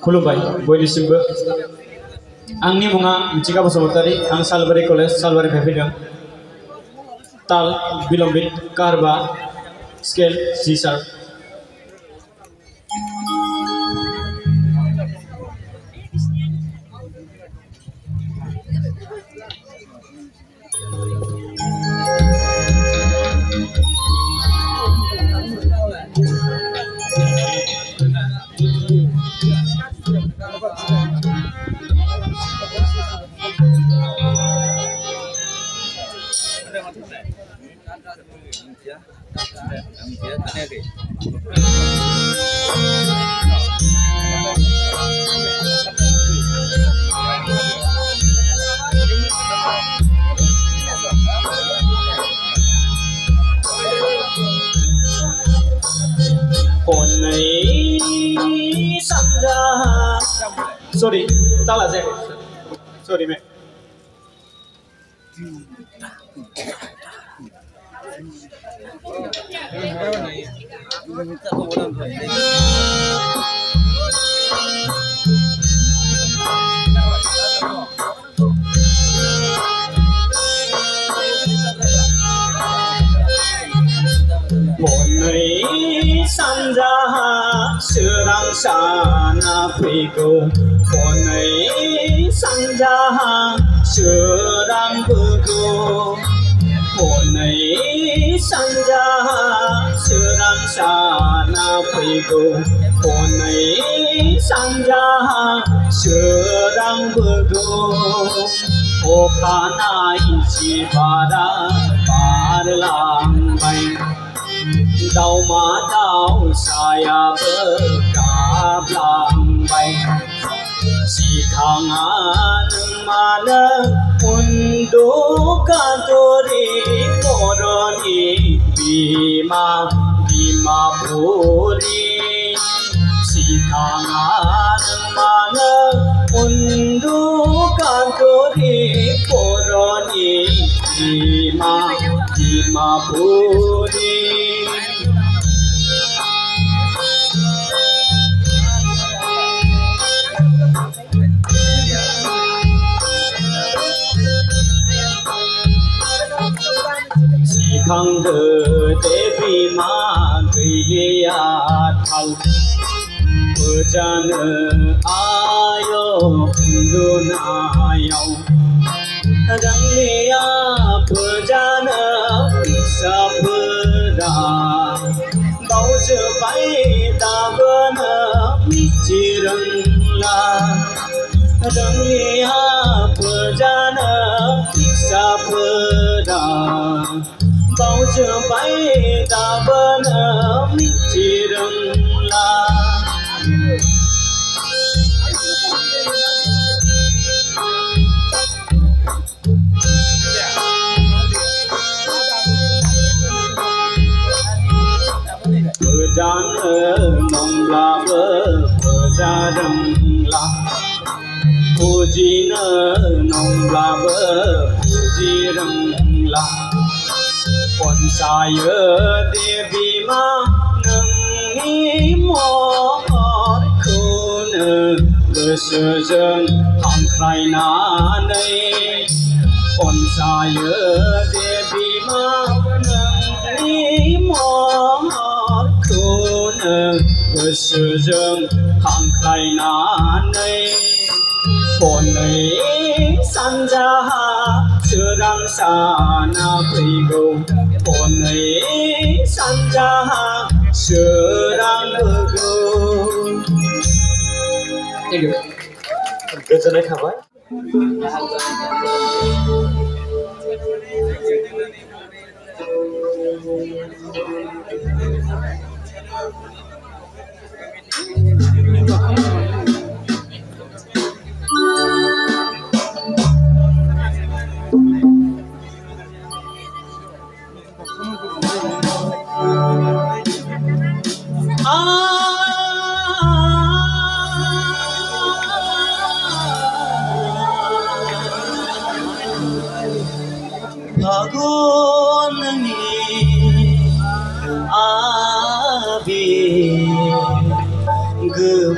खुलुमबाय बयनिसिमबो आंनि मुङा मिथिका बसुमतारी आं सालबारि कलेज सालबारिनिफ्राय फैदों ताल बिलम्बित कारबा scale G sharp Sorry, salah saya. Sorry, Mek. Sanjaha serang sana faigo Honai sanjaha serang bego Honai sanjaha serang sana faigo Honai sanjaha serang bego Okanai sibara parlambai Dau ma dau saya berkablambai Sikangan mana untuk kantori koroni bima puri Sikangan mana untuk kantori koroni bima puri Khang de Devi ma gailia thal Pujan ayo undunayau Ranglia pujan pisapra Bau jepai dabana michirangla Ranglia pujan pisapra Bau jepai dabana michirangla Pujan nongla pujarangla Pujina nongla pujirangla Saya Devi ma nengi mohon kuna bersejeng hangkrai nanai saya Devi ma nengi mohon kuna bersejeng hangkrai nanai Honai sanjaha serang sana faigo Honai sanjaha serang bego. Thank you. Goodbye, kawan. Agungi abi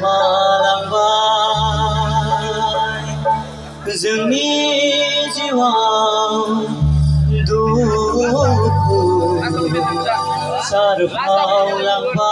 गोमालांबाय जोंनि जिउआव दुखु सारफावलांबाय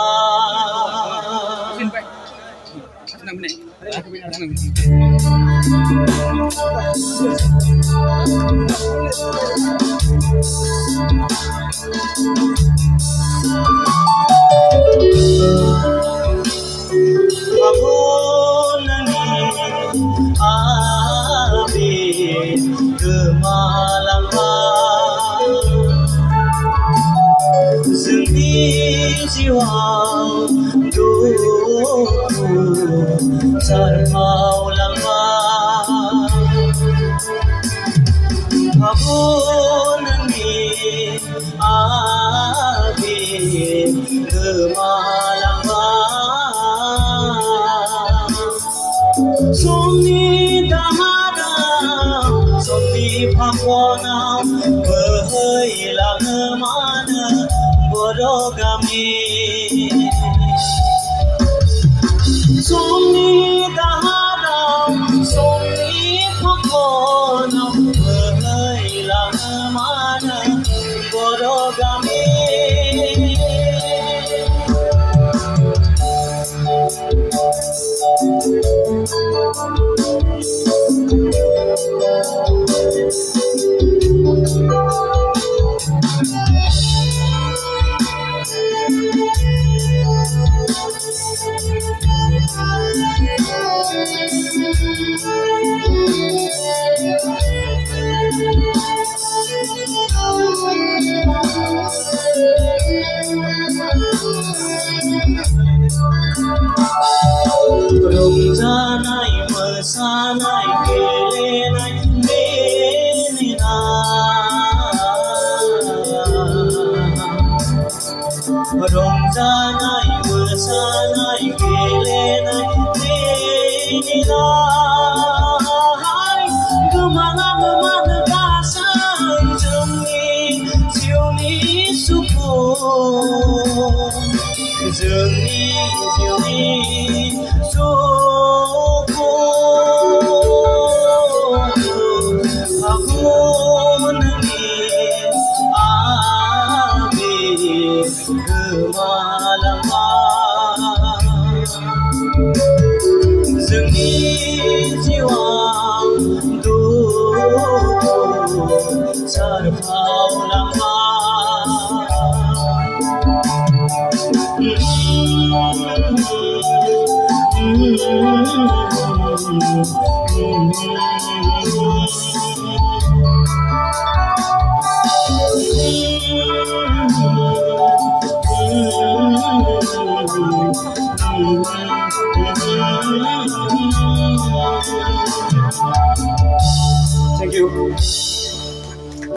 जोंनि जिउआव दुखु सारफावलांबाय नोंनि आबेग गोमालांबाय समनि दाहाराव समनि फाखनाव बोहैलाङो मानो बर' गामि समनि दाहाराव समनि फाखनाव बोहैलाङो मानो बर' गामि रंजानाय मोसानाय गेलेनाय बेनिना रंजानाय मोसानाय गेलेनाय बेनिना गोमालाङो मानो गासै जोंनि जिउनि सुखु जोंनि जिउनि सुखु नोंनि आबेग गोमालांबाय जोंनि जिउआव दुखु सारफावलांबाय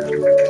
Thank you.